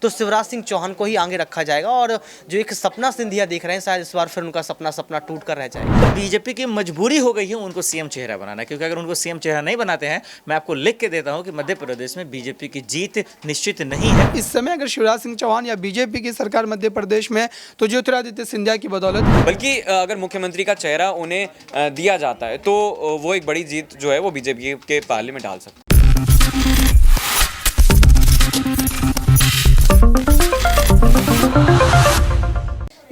तो शिवराज सिंह चौहान को ही आगे रखा जाएगा और जो एक सपना सिंधिया देख रहे हैं शायद इस बार फिर उनका सपना टूट कर रह जाएगा। तो बीजेपी की मजबूरी हो गई है उनको सीएम चेहरा बनाना, क्योंकि अगर उनको सीएम चेहरा नहीं बनाते हैं, मैं आपको लिख के देता हूं कि मध्य प्रदेश में बीजेपी की जीत निश्चित नहीं है। इस समय अगर शिवराज सिंह चौहान या बीजेपी की सरकार मध्य प्रदेश में तो ज्योतिरादित्य सिंधिया की बदौलत, बल्कि अगर मुख्यमंत्री का चेहरा उन्हें दिया जाता है तो वो एक बड़ी जीत जो है वो बीजेपी के पाले में डाल सकते हैं।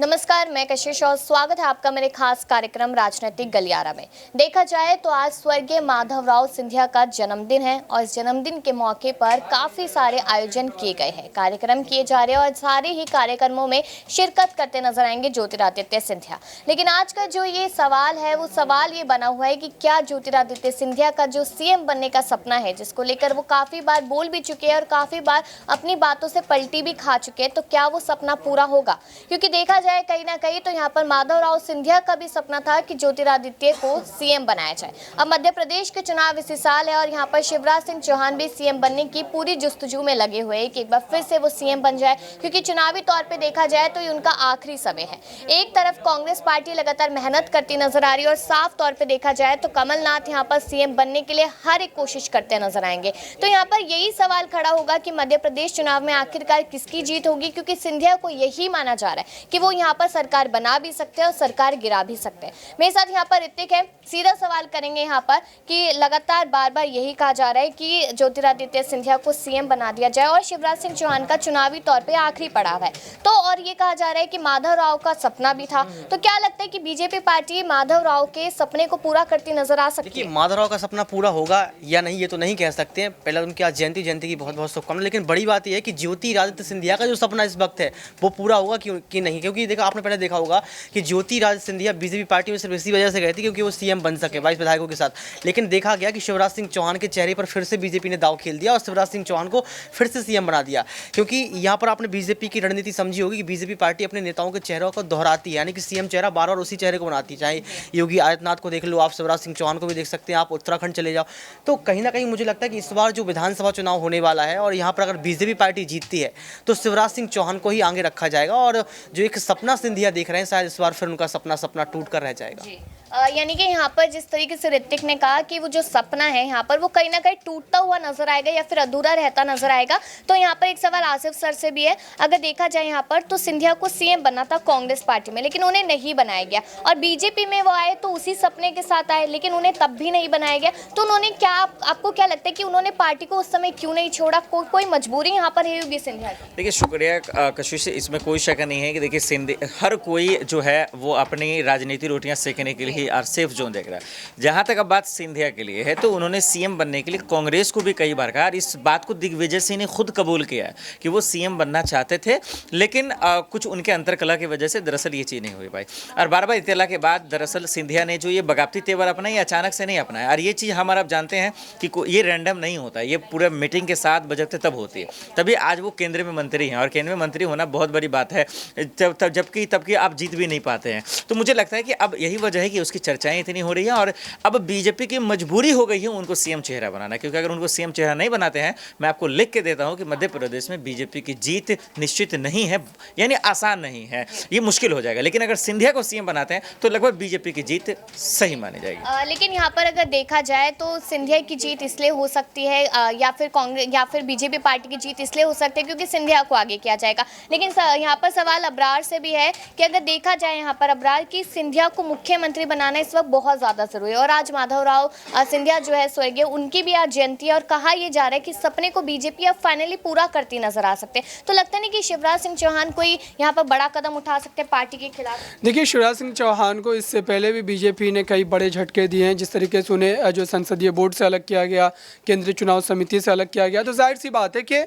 नमस्कार, मैं कशिश और स्वागत है आपका मेरे खास कार्यक्रम राजनीतिक गलियारा में। देखा जाए तो आज स्वर्गीय माधवराव सिंधिया का जन्मदिन है और इस जन्मदिन के मौके पर काफ़ी सारे आयोजन किए गए हैं, कार्यक्रम किए जा रहे हैं और सारे ही कार्यक्रमों में शिरकत करते नजर आएंगे ज्योतिरादित्य सिंधिया। लेकिन आज का जो ये सवाल है वो सवाल ये बना हुआ है कि क्या ज्योतिरादित्य सिंधिया का जो सीएम बनने का सपना है, जिसको लेकर वो काफ़ी बार बोल भी चुके हैं और काफ़ी बार अपनी बातों से पलटी भी खा चुके हैं, तो क्या वो सपना पूरा होगा? क्योंकि देखा जाए कहीं ना कहीं तो यहाँ पर माधवराव सिंधिया का भी सपना था कि ज्योतिरादित्य को सीएम बनाया जाए। अब मध्य प्रदेश के चुनाव इसी साल है और यहाँ पर शिवराज सिंह चौहान भी सीएम बनने की पूरी जुस्तजू में लगे हुए हैं कि एक बार फिर से वो सीएम बन जाए, क्योंकि चुनावी तौर पे देखा जाए तो ये उनका आखिरी समय है। एक तरफ कांग्रेस पार्टी लगातार मेहनत करती नजर आ रही है और साफ तौर पर देखा जाए तो कमलनाथ यहाँ पर सीएम बनने के लिए हर एक कोशिश करते नजर आएंगे। तो यहाँ पर यही सवाल खड़ा होगा कि मध्य प्रदेश चुनाव में आखिरकार किसकी जीत होगी, क्योंकि सिंधिया को यही माना जा रहा है कि वो यहाँ पर सरकार बना भी सकते हैं और सरकार गिरा भी सकते हैं। मेरे साथ यहाँ पर ऋतिक है, सीधा सवाल करेंगे यहाँ पर कि लगातार बार बार यही कहा जा रहा है कि ज्योतिरादित्य सिंधिया को सीएम बना दिया जाए और शिवराज सिंह चौहान का चुनावी तौर पे आखिरी पड़ाव है, तो और ये कहा जा रहा है कि माधवराव का सपना भी था। तो क्या लगता है कि बीजेपी पार्टी माधवराव के सपने को पूरा करती नजर आ सकती है? माधवराव का सपना पूरा होगा या नहीं ये तो नहीं कह सकते हैं। पहले उनकी आज जयंती की बहुत बहुत शुभकामनाएं। लेकिन बड़ी बात यह है कि ज्योतिरादित्य सिंधिया का जो सपना इस वक्त है वो पूरा होगा कि नहीं, क्योंकि देखा आपने पहले देखा होगा कि ज्योतिरादित्य सिंधिया बीजेपी पार्टी में सिर्फ इसी वजह से गए थे क्योंकि वो सीएम बन सके 22 विधायकों के साथ। लेकिन देखा गया कि शिवराज सिंह चौहान के चेहरे पर फिर से बीजेपी ने दाव खेल दिया और शिवराज सिंह चौहान को फिर से सीएम बना दिया। क्योंकि यहाँ पर आपने बीजेपी की रणनीति समझी होगी कि बीजेपी पार्टी अपने नेताओं के चेहरों को दोहराती है, यानी कि सीएम चेहरा बार बार उसी चेहरे को बनाती है। चाहे योगी आदित्यनाथ को देख लो आप, शिवराज सिंह चौहान को भी देख सकते हैं आप, उत्तराखंड चले जाओ। तो कहीं ना कहीं मुझे लगता है कि इस बार जो विधानसभा चुनाव होने वाला है और यहाँ पर अगर बीजेपी पार्टी जीतती है तो शिवराज सिंह चौहान को ही आगे रखा जाएगा और जो एक सपना सिंधिया देख रहे हैं शायद इस बार फिर उनका सपना टूट कर रह जाएगा। यानी कि यहाँ पर जिस तरीके से ऋतिक ने कहा कि वो जो सपना है यहाँ पर वो कहीं ना कहीं टूटता हुआ नजर आएगा या फिर अधूरा रहता नजर आएगा। तो यहाँ पर एक सवाल आसिफ सर से भी है, अगर देखा जाए यहाँ पर तो सिंधिया को सीएम बनना था कांग्रेस पार्टी में, लेकिन उन्हें नहीं बनाया गया और बीजेपी में वो आए तो उसी सपने के साथ आए, लेकिन उन्हें तब भी नहीं बनाया गया। तो उन्होंने क्या, आपको क्या लगता है कि उन्होंने पार्टी को उस समय क्यों नहीं छोड़ा? कोई मजबूरी यहाँ पर है सिंधिया की? देखिए, शुक्रिया कशिश, इसमें कोई शक नहीं है कि देखिए हर कोई जो है वो अपनी राजनीति रोटियां सेकने के लिए और सेफ जोन देख रहा है। जहां तक अब बात सिंधिया के लिए है तो उन्होंने सीएम बनने के लिए कांग्रेस को भी कई बार कहा और इस बात को दिग्विजय सिंह ने खुद कबूल किया है कि वो सीएम बनना चाहते थे, लेकिन कुछ उनके अंतरकला की वजह से दरअसल ये चीज़ नहीं हुई पाई। और बार बार इत्तला के बाद दरअसल सिंधिया ने जो ये बगावती तेवर अपनाई अचानक से नहीं अपनाया। और ये चीज़ हमारा आप जानते हैं कि ये रैंडम नहीं होता, ये पूरे मीटिंग के साथ बजटते तब होती है, तभी आज वो केंद्र में मंत्री हैं और केंद्र में मंत्री होना बहुत बड़ी बात है, जबकि आप जीत भी नहीं पाते हैं। तो मुझे लगता है कि अब यही वजह है कि उसकी चर्चाएं इतनी हो रही है और अब बीजेपी की मजबूरी हो गई है उनको सीएम चेहरा बनाना, क्योंकि अगर उनको सीएम चेहरा नहीं बनाते हैं, मैं आपको लिख के देता हूं कि मध्य प्रदेश में बीजेपी की जीत निश्चित नहीं है, यानी आसान नहीं है, ये मुश्किल हो जाएगा। लेकिन अगर सिंधिया को सीएम बनाते हैं तो लगभग बीजेपी की जीत सही मानी जाएगी। लेकिन यहाँ पर अगर देखा जाए तो सिंधिया की जीत इसलिए हो सकती है या फिर कांग्रेस या फिर बीजेपी पार्टी की जीत इसलिए हो सकती है क्योंकि सिंधिया को आगे किया जाएगा। लेकिन यहाँ पर सवाल अब्रार से भी है कि अगर देखा जाए यहाँ पर अब्रार की सिंधिया को मुख्यमंत्री बनाना इस वक्त बहुत ज़्यादा जरूरी है और आज माधवराव सिंधिया जो है स्वर्गीय, उनकी भी आज जयंती है और कहा यह जा रहा है कि सपने को बीजेपी अब फाइनली पूरा करती नजर आ सकते हैं। तो लगता नहीं कि शिवराज सिंह चौहान कोई यहाँ पर बड़ा कदम उठा सकते हैं पार्टी के खिलाफ? देखिए, शिवराज सिंह चौहान को इससे पहले भी बीजेपी ने कई बड़े झटके दिए हैं। जिस तरीके से उन्हें जो संसदीय बोर्ड से अलग किया गया, केंद्रीय चुनाव समिति से अलग किया गया, तो जाहिर सी बात है कि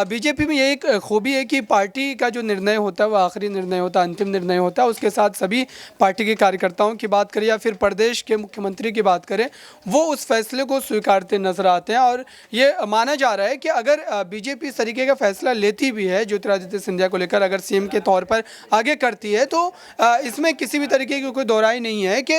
बीजेपी में ये एक खूबी है कि पार्टी का जो निर्णय होता है वो आखिरी निर्णय होता है, अंतिम निर्णय होता है। उसके साथ सभी पार्टी के कार्यकर्ताओं की बात करें या फिर प्रदेश के मुख्यमंत्री की बात करें, वो उस फैसले को स्वीकारते नजर आते हैं। और ये माना जा रहा है कि अगर बीजेपी इस तरीके का फैसला लेती भी है ज्योतिरादित्य सिंधिया को लेकर, अगर सीएम के तौर पर आगे करती है, तो इसमें किसी भी तरीके की कोई दोहराई नहीं है कि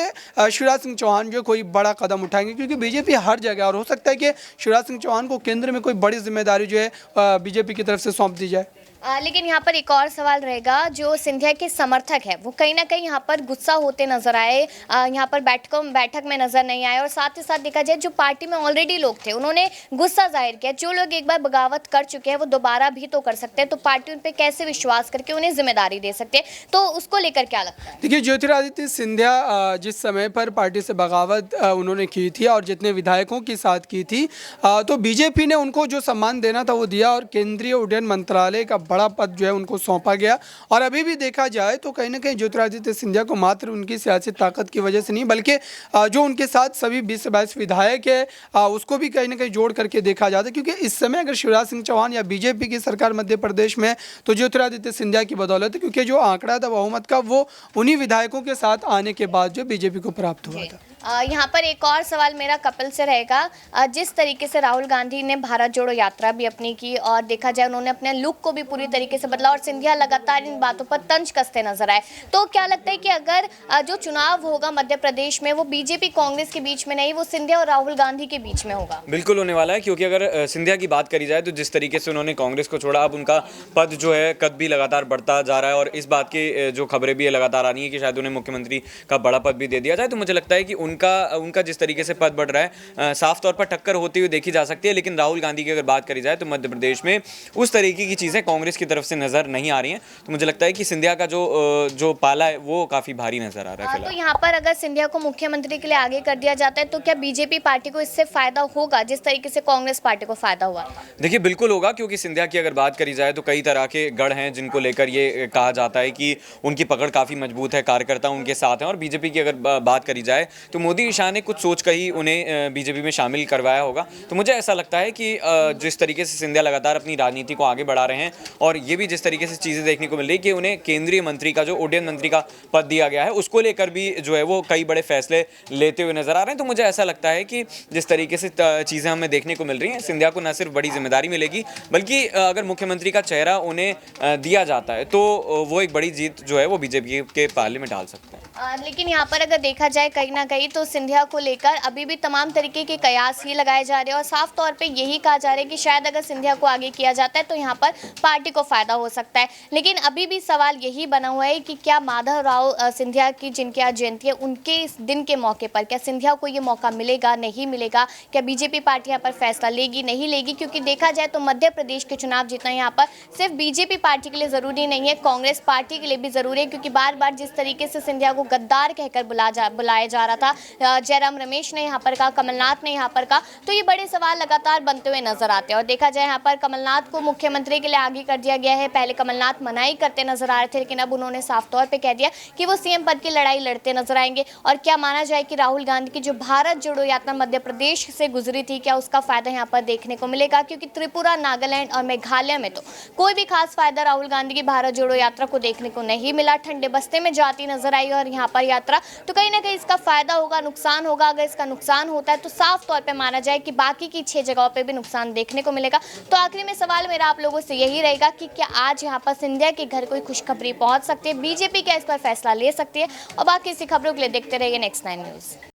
शिवराज सिंह चौहान जो कोई बड़ा कदम उठाएंगे, क्योंकि बीजेपी हर जगह, और हो सकता है कि शिवराज सिंह चौहान को केंद्र में कोई बड़ी जिम्मेदारी जो है बीजेपी की तरफ से सौंप दी जाए। लेकिन यहाँ पर एक और सवाल रहेगा, जो सिंधिया के समर्थक है वो कहीं ना कहीं यहाँ पर गुस्सा होते नजर आए, यहाँ पर बैठक में नजर नहीं आए, और साथ ही साथ देखा जाए जो पार्टी में ऑलरेडी लोग थे उन्होंने गुस्सा जाहिर किया। जो लोग एक बार बगावत कर चुके हैं वो दोबारा भी तो कर सकते हैं, तो पार्टी उन पर कैसे विश्वास करके उन्हें जिम्मेदारी दे सकते हैं, तो उसको लेकर क्या लगता है? देखिए, ज्योतिरादित्य सिंधिया जिस समय पर पार्टी से बगावत उन्होंने की थी और जितने विधायकों के साथ की थी, तो बीजेपी ने उनको जो सम्मान देना था वो दिया, और केंद्रीय उड्डयन मंत्रालय का बड़ा पद जो है उनको सौंपा गया। और अभी भी देखा जाए तो कहीं ना कहीं ज्योतिरादित्य सिंधिया को मात्र उनकी सियासी ताकत की वजह से नहीं, बल्कि जो उनके साथ सभी 20 से 22 विधायक है उसको भी कहीं ना कहीं जोड़ करके देखा जाता है। क्योंकि इस समय अगर शिवराज सिंह चौहान या बीजेपी की सरकार मध्य प्रदेश में, तो ज्योतिरादित्य सिंधिया की बदौलत है, क्योंकि जो आंकड़ा था बहुमत का वो उन्हीं विधायकों के साथ आने के बाद जो बीजेपी को प्राप्त हुआ था। यहाँ पर एक और सवाल मेरा कपिल से रहेगा, जिस तरीके से राहुल गांधी ने भारत जोड़ो यात्रा भी अपनी की, और देखा जाए उन्होंने अपने लुक को भी पूरी तरीके से बदला, और सिंधिया लगातार इन बातों पर तंज कसते नजर आए, तो क्या लगता है कि अगर जो चुनाव होगा मध्य प्रदेश में वो बीजेपी कांग्रेस के बीच में नहीं, वो सिंधिया और राहुल गांधी के बीच में होगा? बिल्कुल होने वाला है, क्योंकि अगर सिंधिया की बात करी जाए तो जिस तरीके से उन्होंने कांग्रेस को छोड़ा, अब उनका पद जो है कद भी लगातार बढ़ता जा रहा है, और इस बात की जो खबरें भी लगातार आ रही है कि शायद उन्हें मुख्यमंत्री का बड़ा पद भी दे दिया जाए। तो मुझे लगता है कि उनका जिस तरीके से पद बढ़ रहा है, साफ तौर पर टक्कर होती हुई देखी जा सकती है। लेकिन राहुल गांधी की अगर बात करी जाए तो मध्य प्रदेश में उस तरीके की चीज़ें कांग्रेस की तरफ से नजर नहीं आ रही हैं। तो मुझे लगता है कि सिंधिया का जो पाला है वो काफ़ी भारी नजर आ रहा है। तो यहाँ पर अगर सिंधिया को मुख्यमंत्री के लिए आगे कर दिया जाता है तो क्या बीजेपी पार्टी को इससे फायदा होगा, जिस तरीके से कांग्रेस पार्टी को फायदा हुआ? देखिए, बिल्कुल होगा, क्योंकि सिंधिया की अगर बात करी जाए तो कई तरह के गढ़ हैं जिनको लेकर ये कहा जाता है कि उनकी पकड़ काफ़ी मजबूत है, कार्यकर्ता उनके साथ हैं। और बीजेपी की अगर बात करी जाए तो मोदी शाह ने कुछ सोच कर ही उन्हें बीजेपी में शामिल करवाया होगा। तो मुझे ऐसा लगता है कि जिस तरीके से सिंधिया लगातार अपनी राजनीति को आगे बढ़ा रहे हैं, और ये भी जिस तरीके से चीज़ें देखने को मिल रही है कि उन्हें केंद्रीय मंत्री का, जो उड्डयन मंत्री का पद दिया गया है, उसको लेकर भी जो है वो कई बड़े फैसले लेते हुए नजर आ रहे हैं। तो मुझे ऐसा लगता है कि जिस तरीके से चीज़ें हमें देखने को मिल रही हैं, सिंधिया को न सिर्फ बड़ी जिम्मेदारी मिलेगी, बल्कि अगर मुख्यमंत्री का चेहरा उन्हें दिया जाता है तो वो एक बड़ी जीत जो है वो बीजेपी के पाले में डाल सकते हैं। लेकिन यहाँ पर अगर देखा जाए कहीं ना कहीं तो सिंधिया को लेकर अभी भी तमाम तरीके के कयास ही लगाए जा रहे हैं, और साफ तौर पे यही कहा जा रहा है कि शायद अगर सिंधिया को आगे किया जाता है तो यहाँ पर पार्टी को फायदा हो सकता है। लेकिन अभी भी सवाल यही बना हुआ है कि क्या माधव राव सिंधिया की जिनकी आज जयंती है, उनके इस दिन के मौके पर क्या सिंधिया को ये मौका मिलेगा, नहीं मिलेगा? क्या बीजेपी पार्टी यहाँ पर फैसला लेगी, नहीं लेगी? क्योंकि देखा जाए तो मध्य प्रदेश के चुनाव जीतना यहाँ पर सिर्फ बीजेपी पार्टी के लिए ज़रूरी नहीं है, कांग्रेस पार्टी के लिए भी ज़रूरी है। क्योंकि बार बार जिस तरीके से सिंधिया को गद्दार कहकर बुलाया जा रहा था, जयराम रमेश ने यहाँ पर कहा, कमलनाथ ने यहाँ पर कहा, तो ये बड़े सवाल लगातार बनते हुए नजर आते हैं। और देखा जाए यहाँ पर कमलनाथ को मुख्यमंत्री के लिए आगे कर दिया गया है। पहले कमलनाथ मनाही करते नजर आ रहे थे, लेकिन अब उन्होंने साफ तौर पे कह दिया कि वो सीएम पद की लड़ाई लड़ते नजर आएंगे। और क्या माना जाए कि राहुल गांधी की जो भारत जोड़ो यात्रा मध्य प्रदेश से गुजरी थी, क्या उसका फायदा यहाँ पर देखने को मिलेगा? क्योंकि त्रिपुरा, नागालैंड और मेघालय में तो कोई भी खास फायदा राहुल गांधी की भारत जोड़ो यात्रा को देखने को नहीं मिला। ठंडे बस्ते में जाती नजर आई और यहाँ पर यात्रा, तो कहीं ना कहीं इसका फायदा होगा, नुकसान होगा। अगर इसका नुकसान होता है तो साफ तौर पे माना जाए कि बाकी की 6 जगहों पे भी नुकसान देखने को मिलेगा। तो आखिरी में सवाल मेरा आप लोगों से यही रहेगा कि क्या आज यहाँ पर सिंधिया के घर कोई खुशखबरी पहुंच सकती है? बीजेपी क्या इस पर फैसला ले सकती है? और बाकी इसी खबरों के लिए देखते रहिए नेक्स्ट 9 न्यूज़।